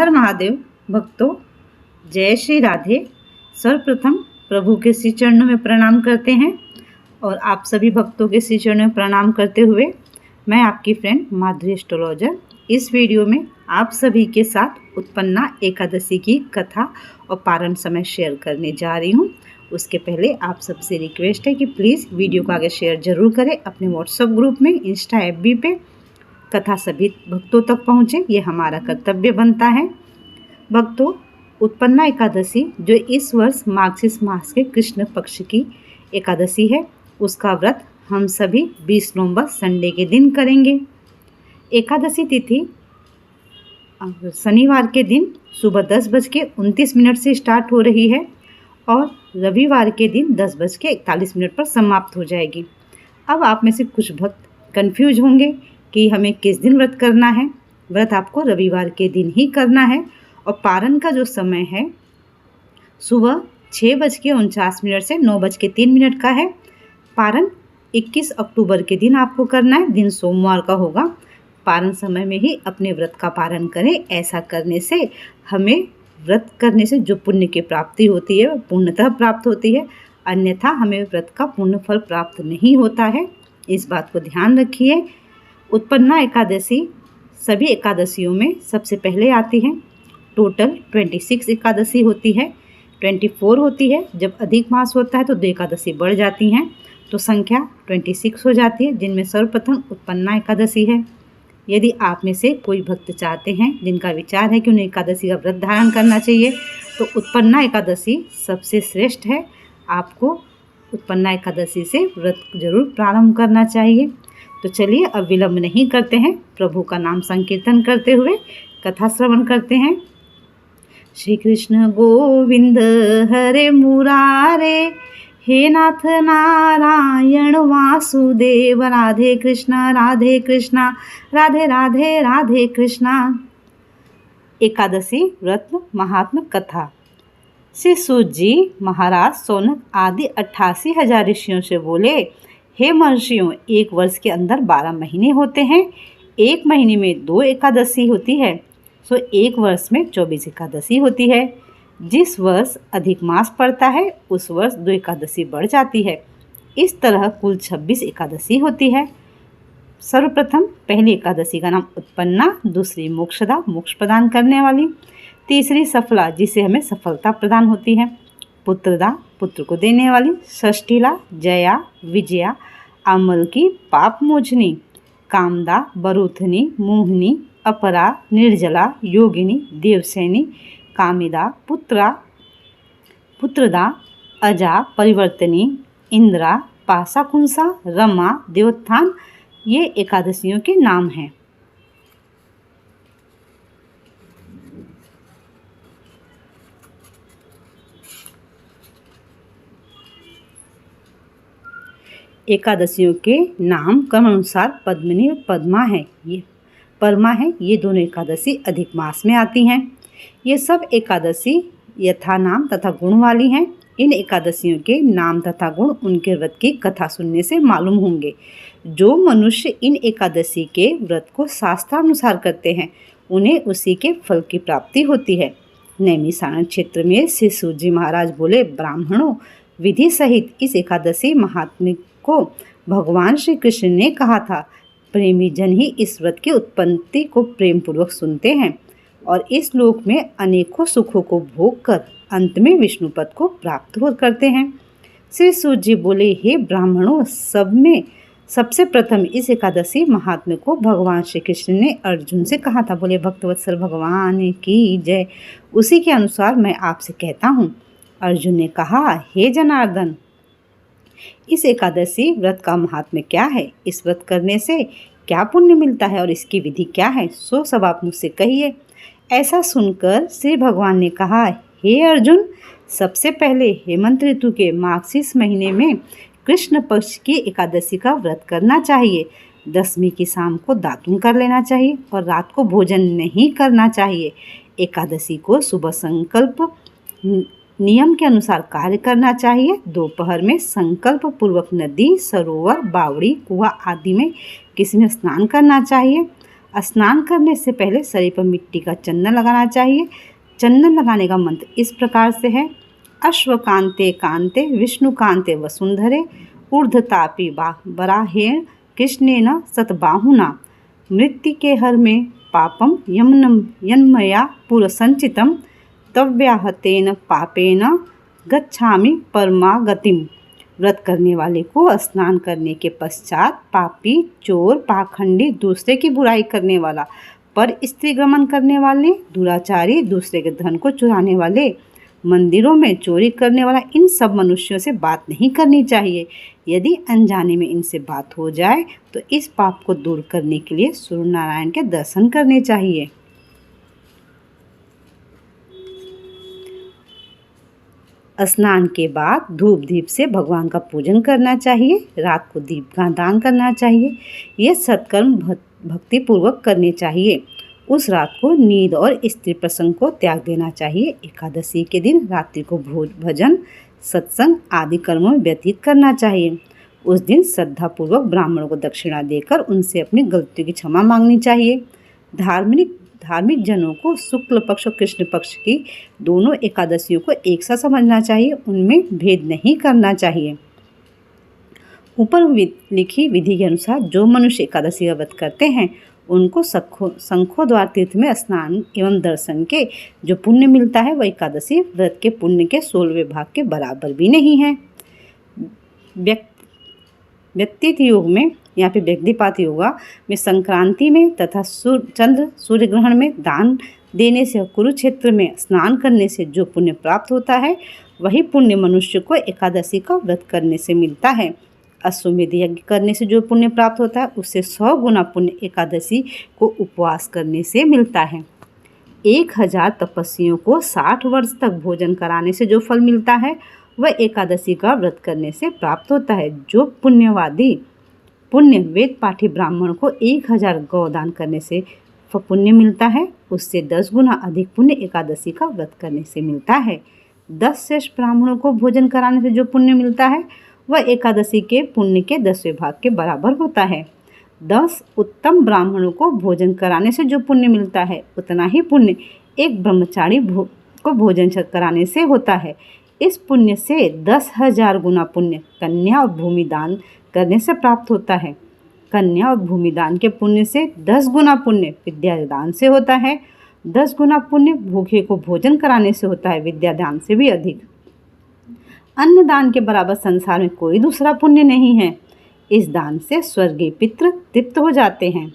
हर महादेव। भक्तों, जय श्री राधे। सर्वप्रथम प्रभु के श्री चरणों में प्रणाम करते हैं और आप सभी भक्तों के श्री चरणों में प्रणाम करते हुए मैं आपकी फ्रेंड माधुरी एस्ट्रोलॉजर इस वीडियो में आप सभी के साथ उत्पन्ना एकादशी की कथा और पारण समय शेयर करने जा रही हूँ। उसके पहले आप सबसे रिक्वेस्ट है कि प्लीज़ वीडियो को आगे शेयर ज़रूर करें अपने व्हाट्सएप ग्रुप में, इंस्टा FB पे। कथा सभी भक्तों तक पहुँचे, ये हमारा कर्तव्य बनता है। भक्तों, उत्पन्ना एकादशी जो इस वर्ष मार्गशीर्ष मास के कृष्ण पक्ष की एकादशी है, उसका व्रत हम सभी 20 नवंबर संडे के दिन करेंगे। एकादशी तिथि शनिवार के दिन सुबह 10:29 से स्टार्ट हो रही है और रविवार के दिन 10:41 पर समाप्त हो जाएगी। अब आप में से कुछ भक्त कंफ्यूज होंगे कि हमें किस दिन व्रत करना है। व्रत आपको रविवार के दिन ही करना है और पारण का जो समय है सुबह 6:49 से 9:03 का है। पारण 21 अक्टूबर के दिन आपको करना है, दिन सोमवार का होगा। पारण समय में ही अपने व्रत का पारण करें। ऐसा करने से हमें व्रत करने से जो पुण्य की प्राप्ति होती है वह पूर्णतः प्राप्त होती है, अन्यथा हमें व्रत का पूर्ण फल प्राप्त नहीं होता है। इस बात को ध्यान रखिए। उत्पन्ना एकादशी सभी एकादशियों में सबसे पहले आती है। टोटल 26 एकादशी होती है, 24 होती है। जब अधिक मास होता है तो 2 एकादशी बढ़ जाती हैं, तो संख्या 26 हो जाती है, जिनमें सर्वप्रथम उत्पन्ना एकादशी है। यदि आप में से कोई भक्त चाहते हैं, जिनका विचार है कि उन्हें एकादशी का व्रत धारण करना चाहिए, तो उत्पन्ना एकादशी सबसे श्रेष्ठ है। आपको उत्पन्ना एकादशी से व्रत जरूर प्रारंभ करना चाहिए। तो चलिए अब विलंब नहीं करते हैं, प्रभु का नाम संकीर्तन करते हुए कथा श्रवण करते हैं। श्री कृष्ण गोविंद हरे मुरारे, हे नाथ नारायण वासुदेव, राधे कृष्णा राधे कृष्णा, राधे राधे राधे कृष्णा। एकादशी व्रत महात्म कथा। श्री सूत जी महाराज सौनक आदि 88,000 ऋषियों से बोले, हे महर्षियों, एक वर्ष के अंदर 12 महीने होते हैं। एक महीने में 2 एकादशी होती है, सो एक वर्ष में 24 एकादशी होती है। जिस वर्ष अधिक मास पड़ता है उस वर्ष 2 एकादशी बढ़ जाती है। इस तरह कुल 26 एकादशी होती है। सर्वप्रथम पहली एकादशी का नाम उत्पन्ना, दूसरी मोक्षदा, मोक्ष प्रदान करने वाली, तीसरी सफला, जिसे हमें सफलता प्रदान होती है, पुत्रदा, पुत्र को देने वाली, षष्ठीला, जया, विजया, अमल की, पाप मोचनी, कामदा, बरूथनी, मोहिनी, अपरा, निर्जला, योगिनी, देवसैनी, कामिदा, पुत्रदा, अजा, परिवर्तनी, इंद्रा, पासाकुंसा, रमा, देवोत्थान, ये एकादशियों के नाम हैं। एकादशियों के नाम क्रमानुसार पद्मिनी और परमा है। ये दोनों एकादशी अधिक मास में आती हैं। ये सब एकादशी यथा नाम तथा गुण वाली हैं। इन एकादशियों के नाम तथा गुण उनके व्रत की कथा सुनने से मालूम होंगे। जो मनुष्य इन एकादशी के व्रत को शास्त्रानुसार करते हैं, उन्हें उसी के फल की प्राप्ति होती है। नैमिषारण्य क्षेत्र में श्री सूत जी महाराज बोले, ब्राह्मणों, विधि सहित इस एकादशी महात्म्य को भगवान श्री कृष्ण ने कहा था। प्रेमी जन ही इस व्रत की उत्पत्ति को प्रेम पूर्वक सुनते हैं और इस लोक में अनेकों सुखों को भोग कर अंत में विष्णु पद को प्राप्त हो करते हैं। श्री सूत जी बोले, हे ब्राह्मणों, सब में सबसे प्रथम इस एकादशी महात्म्य को भगवान श्री कृष्ण ने अर्जुन से कहा था। बोले, भक्तवत्सल भगवान की जय। उसी के अनुसार मैं आपसे कहता हूँ। अर्जुन ने कहा, हे जनार्दन, इस एकादशी व्रत का महात्म्य क्या है? इस व्रत करने से क्या पुण्य मिलता है और इसकी विधि क्या है? सो सब आप मुझसे कहिए। ऐसा सुनकर श्री भगवान ने कहा, हे अर्जुन, सबसे पहले हेमंत ऋतु के मार्गशीर्ष महीने में कृष्ण पक्ष की एकादशी का व्रत करना चाहिए। 10वीं की शाम को दातुन कर लेना चाहिए और रात को भोजन नहीं करना चाहिए। एकादशी को सुबह संकल्प नियम के अनुसार कार्य करना चाहिए। दोपहर में संकल्प पूर्वक नदी, सरोवर, बावड़ी, कुआं आदि में किसी में स्नान करना चाहिए। स्नान करने से पहले शरीर पर मिट्टी का चंदन लगाना चाहिए। चंदन लगाने का मंत्र इस प्रकार से है: अश्वकांते कांते विष्णुकांते वसुंधरे ऊर्ध्वतापी वराहेण कृष्णेन सतबाहुना मृत्तिकेहर में पापम यन्मया पुरसंचितम तव्याहतेन पापेन गच्छामि परमागतिम। व्रत करने वाले को स्नान करने के पश्चात पापी, चोर, पाखंडी, दूसरे की बुराई करने वाला, पर स्त्री गमन करने वाले, दुराचारी, दूसरे के धन को चुराने वाले, मंदिरों में चोरी करने वाला, इन सब मनुष्यों से बात नहीं करनी चाहिए। यदि अनजाने में इनसे बात हो जाए तो इस पाप को दूर करने के लिए सूर्य नारायण के दर्शन करने चाहिए। स्नान के बाद धूप दीप से भगवान का पूजन करना चाहिए। रात को दीप का दान करना चाहिए। ये सत्कर्म भक्तिपूर्वक करने चाहिए। उस रात को नींद और स्त्री प्रसंग को त्याग देना चाहिए। एकादशी के दिन रात्रि को भजन, सत्संग आदि कर्मों में व्यतीत करना चाहिए। उस दिन श्रद्धापूर्वक ब्राह्मणों को दक्षिणा देकर उनसे अपनी गलतियों की क्षमा मांगनी चाहिए। धार्मिक जनों को शुक्ल पक्ष और कृष्ण पक्ष की दोनों एकादशियों को एक सा समझना चाहिए, उनमें भेद नहीं करना चाहिए। ऊपर लिखी विधि के अनुसार जो मनुष्य एकादशी का व्रत करते हैं उनको शंखोद्वार तीर्थ में स्नान एवं दर्शन के जो पुण्य मिलता है वह एकादशी व्रत के पुण्य के 16वें भाग के बराबर भी नहीं है। व्यतीत योग में यहाँ पे व्यक्तिपात योगा में संक्रांति में तथा चंद्र सूर्य ग्रहण में दान देने से, कुरुक्षेत्र में स्नान करने से जो पुण्य प्राप्त होता है वही पुण्य मनुष्य को एकादशी का व्रत करने से मिलता है। अश्वमेध यज्ञ करने से जो पुण्य प्राप्त होता है उससे 100 गुना पुण्य एकादशी को उपवास करने से मिलता है। 1000 तपस्वियों को 60 वर्ष तक भोजन कराने से जो फल मिलता है वह एकादशी का व्रत करने से प्राप्त होता है। जो पुण्य वेद पाठी ब्राह्मण को 1000 गौदान करने से पुण्य मिलता है उससे 10 गुना अधिक पुण्य एकादशी का व्रत करने से मिलता है। 10 श्रेष्ठ ब्राह्मणों को भोजन कराने से जो पुण्य मिलता है वह एकादशी के पुण्य के 10वें भाग के बराबर होता है। 10 उत्तम ब्राह्मणों को भोजन कराने से जो पुण्य मिलता है उतना ही पुण्य एक ब्रह्मचारी को भोजन कराने से होता है। इस पुण्य से 10,000 गुना पुण्य कन्या और भूमि दान करने से प्राप्त होता है। कन्या और भूमि दान के पुण्य से 10 गुना पुण्य विद्यादान से होता है। 10 गुना पुण्य भूखे को भोजन कराने से होता है, विद्यादान से भी अधिक। अन्न दान के बराबर संसार में कोई दूसरा पुण्य नहीं है। इस दान से स्वर्गीय पितृ तृप्त हो जाते हैं।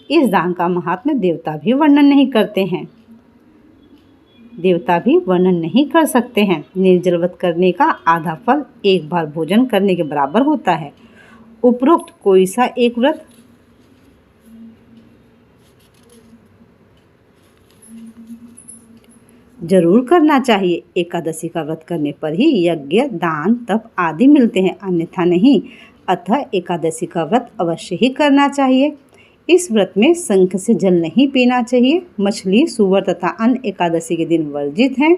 इस दान का महात्म्य देवता भी वर्णन नहीं कर सकते हैं। निर्जल व्रत करने का आधा फल एक बार भोजन करने के बराबर होता है। उपरोक्त कोई सा एक व्रत जरूर करना चाहिए। एकादशी का व्रत करने पर ही यज्ञ, दान, तप आदि मिलते हैं, अन्यथा नहीं। अतः एकादशी का व्रत अवश्य ही करना चाहिए। इस व्रत में शंख से जल नहीं पीना चाहिए। मछली, सूअर तथा अन्य एकादशी के दिन वर्जित हैं।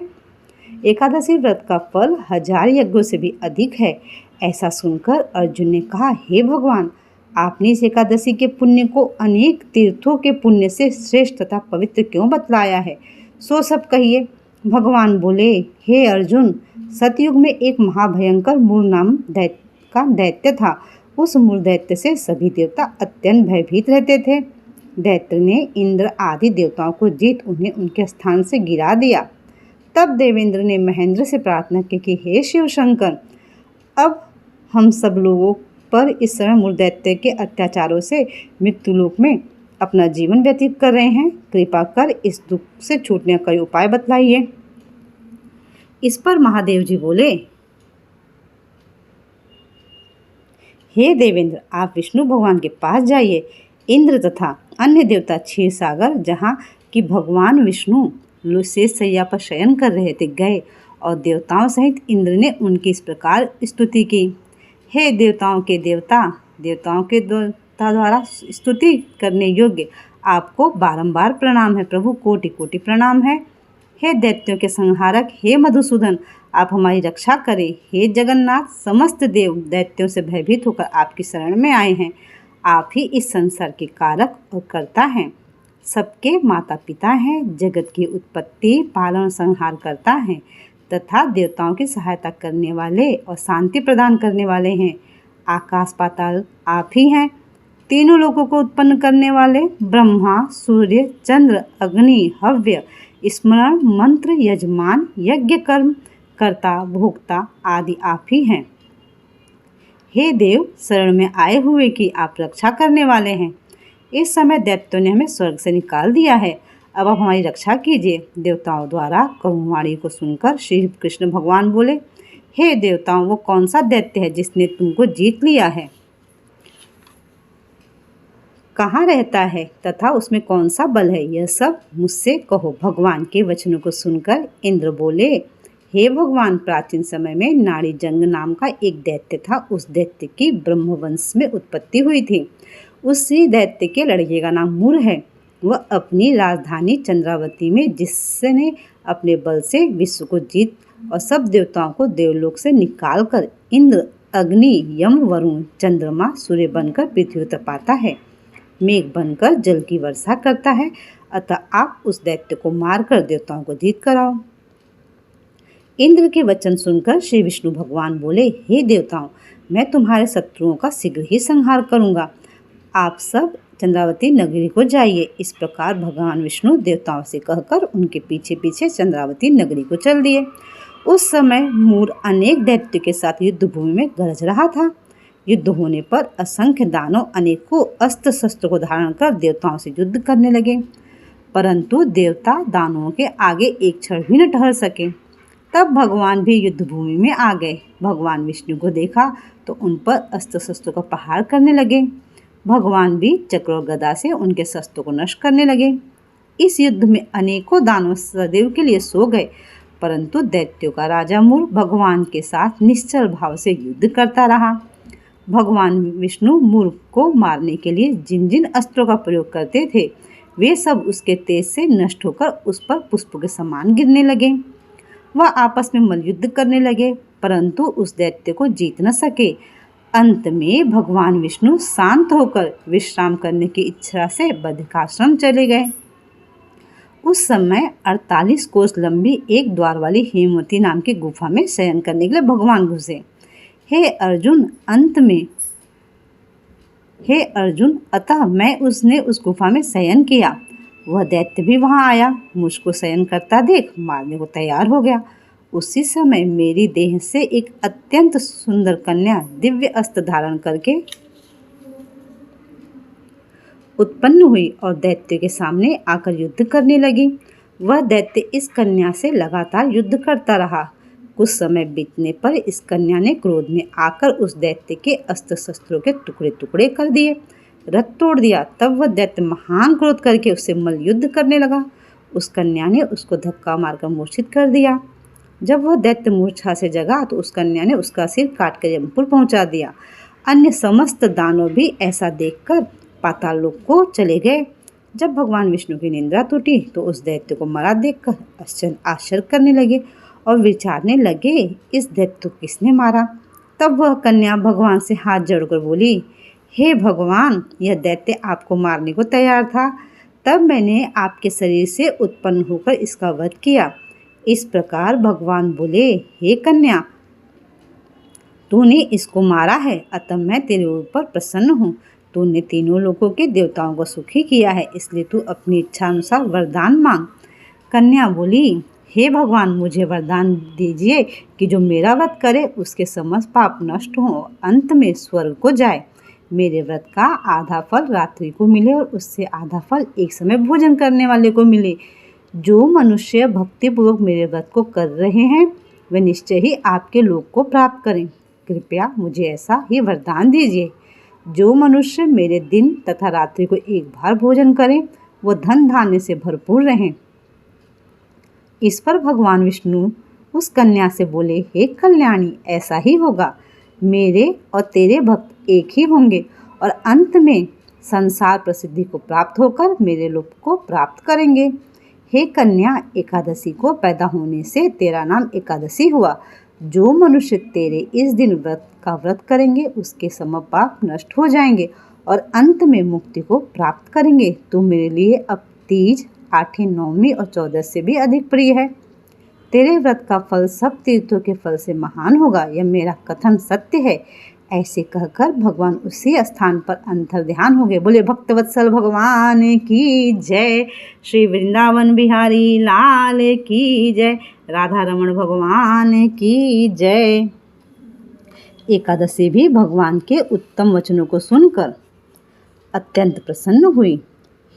एकादशी व्रत का फल 1000 यज्ञों से भी अधिक है। ऐसा सुनकर अर्जुन ने कहा, हे भगवान, आपने इस एकादशी के पुण्य को अनेक तीर्थों के पुण्य से श्रेष्ठ तथा पवित्र क्यों बतलाया है? सो सब कहिए। भगवान बोले, हे अर्जुन, सतयुग में एक महाभयंकर मूर नाम दैत्य था। उस मूर दैत्य से सभी देवता अत्यंत भयभीत रहते थे। दैत्य ने इंद्र आदि देवताओं को जीत उन्हें उनके स्थान से गिरा दिया। तब देवेंद्र ने महेंद्र से प्रार्थना की कि हे शिव शंकर, अब हम सब लोगों पर इस समय मूर दैत्य के अत्याचारों से मृत्युलोक में अपना जीवन व्यतीत कर रहे हैं। कृपा कर इस दुख से छूटने का उपाय बतलाइए। इस पर महादेव जी बोले, हे देवेंद्र, आप विष्णु भगवान के पास जाइए। इंद्र तथा अन्य देवता क्षीर सागर, जहाँ की भगवान विष्णु शेष शैया पर शयन कर रहे थे, गए और देवताओं सहित इंद्र ने उनकी इस प्रकार स्तुति की। हे देवताओं के देवता द्वारा स्तुति करने योग्य आपको बारंबार प्रणाम है। प्रभु, कोटि कोटि प्रणाम है। हे दैत्यों के संहारक, हे मधुसूदन, आप हमारी रक्षा करें। हे जगन्नाथ, समस्त देव दैत्यों से भयभीत होकर आपकी शरण में आए हैं। आप ही इस संसार के कारक और कर्ता हैं। सबके माता पिता हैं, जगत की उत्पत्ति पालन संहार करता है तथा देवताओं की सहायता करने वाले और शांति प्रदान करने वाले हैं। आकाश पाताल आप ही हैं। तीनों लोगों को उत्पन्न करने वाले ब्रह्मा, सूर्य, चंद्र, अग्नि, हव्य, स्मरण, मंत्र, यजमान, यज्ञ कर्म, कर्ता, भोक्ता आदि आप ही हैं। हे देव, शरण में आए हुए की आप रक्षा करने वाले हैं। इस समय दैत्यों ने हमें स्वर्ग से निकाल दिया है, अब आप हमारी रक्षा कीजिए। देवताओं द्वारा करुणवाणी को सुनकर श्री कृष्ण भगवान बोले, हे देवताओं, वो कौन सा दैत्य है जिसने तुमको जीत लिया है? कहाँ रहता है तथा उसमें कौन सा बल है, यह सब मुझसे कहो। भगवान के वचनों को सुनकर इंद्र बोले, हे भगवान, प्राचीन समय में नाड़ी जंग नाम का एक दैत्य था। उस दैत्य की ब्रह्मवंश में उत्पत्ति हुई थी। उसी दैत्य के लड़के का नाम मूर है। वह अपनी राजधानी चंद्रावती में, जिसने अपने बल से विश्व को जीत और सब देवताओं को देवलोक से निकालकर इंद्र, अग्नि, यम, वरुण, चंद्रमा, सूर्य बनकर पृथ्वी पर पाता है, मेघ बनकर जल की वर्षा करता है। अतः आप उस दैत्य को मारकर देवताओं को जीत कराओ। इंद्र के वचन सुनकर श्री विष्णु भगवान बोले, हे देवताओं, मैं तुम्हारे शत्रुओं का शीघ्र ही संहार करूंगा। आप सब चंद्रावती नगरी को जाइए। इस प्रकार भगवान विष्णु देवताओं से कहकर उनके पीछे पीछे चंद्रावती नगरी को चल दिए। उस समय मूर अनेक दैत्य के साथ युद्ध भूमि में गरज रहा था। युद्ध होने पर असंख्य दानव अनेकों अस्त्र शस्त्र को धारण कर देवताओं से युद्ध करने लगे, परंतु देवता दानवों के आगे एक क्षण भी न ठहर सके। तब भगवान भी युद्ध भूमि में आ गए। भगवान विष्णु को देखा तो उन पर अस्त्र शस्त्रों का प्रहार करने लगे। भगवान भी चक्र और गदा से उनके शस्त्रों को नष्ट करने लगे। इस युद्ध में अनेकों दानव सदैव के लिए सो गए, परंतु दैत्यों का राजा मूर भगवान के साथ निश्चल भाव से युद्ध करता रहा। भगवान विष्णु मूर को मारने के लिए जिन जिन अस्त्रों का प्रयोग करते थे, वे सब उसके तेज से नष्ट होकर उस पर पुष्प के समान गिरने लगे। वह आपस में मल्लयुद्ध करने लगे, परंतु उस दैत्य को जीत न सके। अंत में भगवान विष्णु शांत होकर विश्राम करने की इच्छा से बद्रिकाश्रम चले गए। उस समय 48 कोस लंबी एक द्वार वाली हेमवती नाम की गुफा में शयन करने के लिए भगवान घुसे। हे अर्जुन, अतः मैं उसने उस गुफा में शयन किया। वह दैत्य भी वहां आया, मुझको शयन करता देख मारने को तैयार हो गया। उसी समय मेरी देह से एक अत्यंत सुंदर कन्या दिव्य अस्त्र धारण करके उत्पन्न हुई और दैत्य के सामने आकर युद्ध करने लगी। वह दैत्य इस कन्या से लगातार युद्ध करता रहा। कुछ समय बीतने पर इस कन्या ने क्रोध में आकर उस दैत्य के अस्त्र शस्त्रों के टुकड़े टुकड़े कर दिए, रथ तोड़ दिया। तब वह दैत्य महान क्रोध करके उससे मल्लयुद्ध करने लगा। उस कन्या ने उसको धक्का मारकर मूर्छित कर दिया। जब वह दैत्य मूर्छा से जगा तो उस कन्या ने उसका सिर काट कर यमपुर पहुंचा दिया। अन्य समस्त दानव भी ऐसा देखकर पाताल लोक को चले गए। जब भगवान विष्णु की निंद्रा टूटी तो उस दैत्य को मरा देखकर आश्चर्य करने लगे और विचारने लगे, इस दैत्य को किसने मारा। तब वह कन्या भगवान से हाथ जोड़कर बोली, हे भगवान, यह दैत्य आपको मारने को तैयार था, तब मैंने आपके शरीर से उत्पन्न होकर इसका वध किया। इस प्रकार भगवान बोले, हे कन्या, तूने इसको मारा है, अतः मैं तेरे ऊपर प्रसन्न हूँ। तूने तीनों लोगों के देवताओं को सुखी किया है, इसलिए तू अपनी इच्छा अनुसार वरदान मांग। कन्या बोली, हे भगवान, मुझे वरदान दीजिए कि जो मेरा व्रत करे उसके समस्त पाप नष्ट हों और अंत में स्वर्ग को जाए। मेरे व्रत का आधा फल रात्रि को मिले और उससे आधा फल एक समय भोजन करने वाले को मिले। जो मनुष्य भक्तिपूर्वक मेरे व्रत को कर रहे हैं वे निश्चय ही आपके लोक को प्राप्त करें। कृपया मुझे ऐसा ही वरदान दीजिए। जो मनुष्य मेरे दिन तथा रात्रि को एक बार भोजन करें वो धन धान्य से भरपूर रहें। इस पर भगवान विष्णु उस कन्या से बोले, हे कल्याणी, ऐसा ही होगा। मेरे और तेरे भक्त एक ही होंगे और अंत में संसार प्रसिद्धि को प्राप्त होकर मेरे लोक को प्राप्त करेंगे। हे कन्या, एकादशी को पैदा होने से तेरा नाम एकादशी हुआ। जो मनुष्य तेरे इस दिन व्रत करेंगे उसके सब पाप नष्ट हो जाएंगे और अंत में मुक्ति को प्राप्त करेंगे। तू मेरे लिए अब तीज, आठवीं, नौवीं और 14 से भी अधिक प्रिय है। तेरे व्रत का फल सब तीर्थों के फल से महान होगा, यह मेरा कथन सत्य है। ऐसे कहकर भगवान उसी स्थान पर अंतर ध्यान हो गए। बोले भक्तवत्सल भगवान की जय, श्री वृंदावन बिहारी लाल की जय, राधा रमण भगवान की जय। एकादशी भी भगवान के उत्तम वचनों को सुनकर अत्यंत प्रसन्न हुई।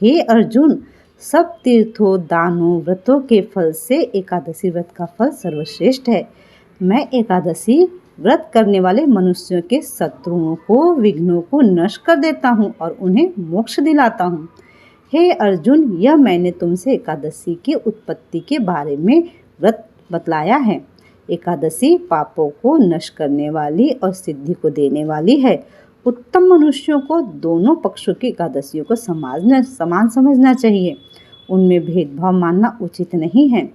हे अर्जुन, सब तीर्थों, दानों, व्रतों के फल से एकादशी व्रत का फल सर्वश्रेष्ठ है। मैं एकादशी व्रत करने वाले मनुष्यों के शत्रुओं को, विघ्नों को नष्ट कर देता हूँ और उन्हें मोक्ष दिलाता हूँ। हे अर्जुन, यह मैंने तुमसे एकादशी की उत्पत्ति के बारे में व्रत बतलाया है। एकादशी पापों को नष्ट करने वाली और सिद्धि को देने वाली है। उत्तम मनुष्यों को दोनों पक्षों की एकादशियों को समान समझना चाहिए। उनमें भेदभाव मानना उचित नहीं है।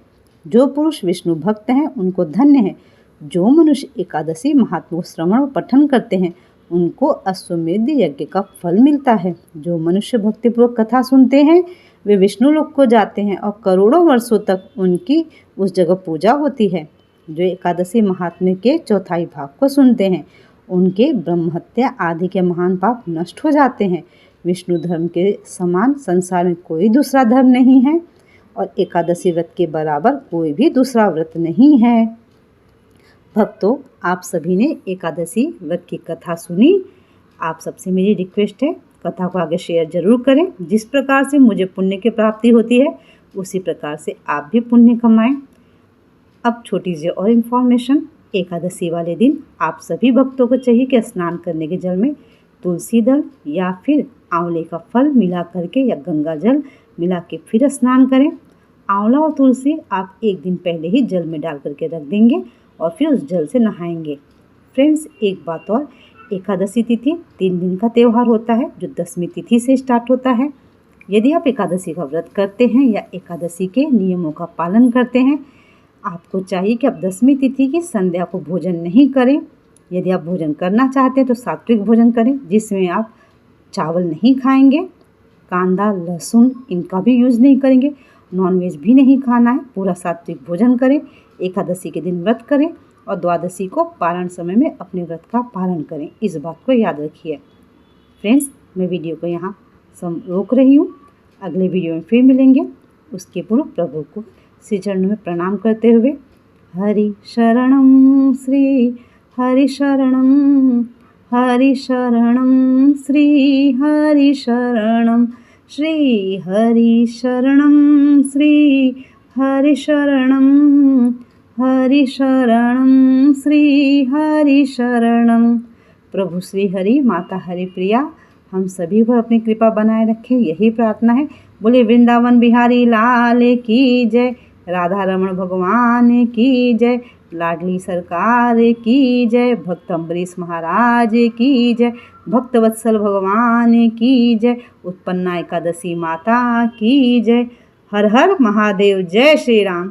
जो पुरुष विष्णु भक्त हैं उनको धन्य है। जो मनुष्य एकादशी महात्मा श्रवण और पठन करते हैं उनको अश्वमेध यज्ञ का फल मिलता है। जो मनुष्य भक्तिपूर्वक कथा सुनते हैं वे विष्णु लोक को जाते हैं और करोड़ों वर्षों तक उनकी उस जगह पूजा होती है। जो एकादशी महात्म्य के चौथाई भाग को सुनते हैं उनके ब्रह्महत्या आदि के महान पाप नष्ट हो जाते हैं। विष्णु धर्म के समान संसार में कोई दूसरा धर्म नहीं है और एकादशी व्रत के बराबर कोई भी दूसरा व्रत नहीं है। भक्तों, आप सभी ने एकादशी व्रत की कथा सुनी। आप सबसे मेरी रिक्वेस्ट है, कथा को आगे शेयर जरूर करें। जिस प्रकार से मुझे पुण्य की प्राप्ति होती है उसी प्रकार से आप भी पुण्य कमाएं। अब छोटी सी और इन्फॉर्मेशन, एकादशी वाले दिन आप सभी भक्तों को चाहिए कि स्नान करने के जल में तुलसी दल या फिर आंवले का फल मिला करके या गंगा जल मिला के फिर स्नान करें। आंवला और तुलसी आप एक दिन पहले ही जल में डाल करके रख देंगे और फिर उस जल से नहाएंगे। फ्रेंड्स, एक बात और, एकादशी तिथि 3 दिन का त्यौहार होता है जो 10वीं तिथि से स्टार्ट होता है। यदि आप एकादशी का व्रत करते हैं या एकादशी के नियमों का पालन करते हैं, आपको चाहिए कि आप 10वीं तिथि की संध्या को भोजन नहीं करें। यदि आप भोजन करना चाहते हैं तो सात्विक भोजन करें जिसमें आप चावल नहीं खाएंगे, कांदा, लहसुन इनका भी यूज़ नहीं करेंगे, नॉनवेज भी नहीं खाना है, पूरा सात्विक भोजन करें। एकादशी के दिन व्रत करें और द्वादशी को पारण समय में अपने व्रत का पालन करें। इस बात को याद रखिए। फ्रेंड्स, मैं वीडियो को यहाँ रोक रही हूँ। अगले वीडियो में फिर मिलेंगे। उसके पूर्व प्रभु को श्री चरणों में प्रणाम करते हुए हरि शरणम श्री हरि शरणम, हरि शरणम श्री हरि शरणम, श्री हरि शरणम श्री हरि शरणम, हरि शरणम श्री हरि शरणम। प्रभु श्री हरि, माता हरि प्रिया हम सभी पर अपनी कृपा बनाए रखें, यही प्रार्थना है। बोले वृंदावन बिहारी लाल की जय, राधा रमण भगवान की जय, लाडली सरकार की जय, भक्त अम्बरीश महाराज की जय, भक्तवत्सल भगवान की जय, उत्पन्ना एकादशी माता की जय। हर हर महादेव, जय श्री राम।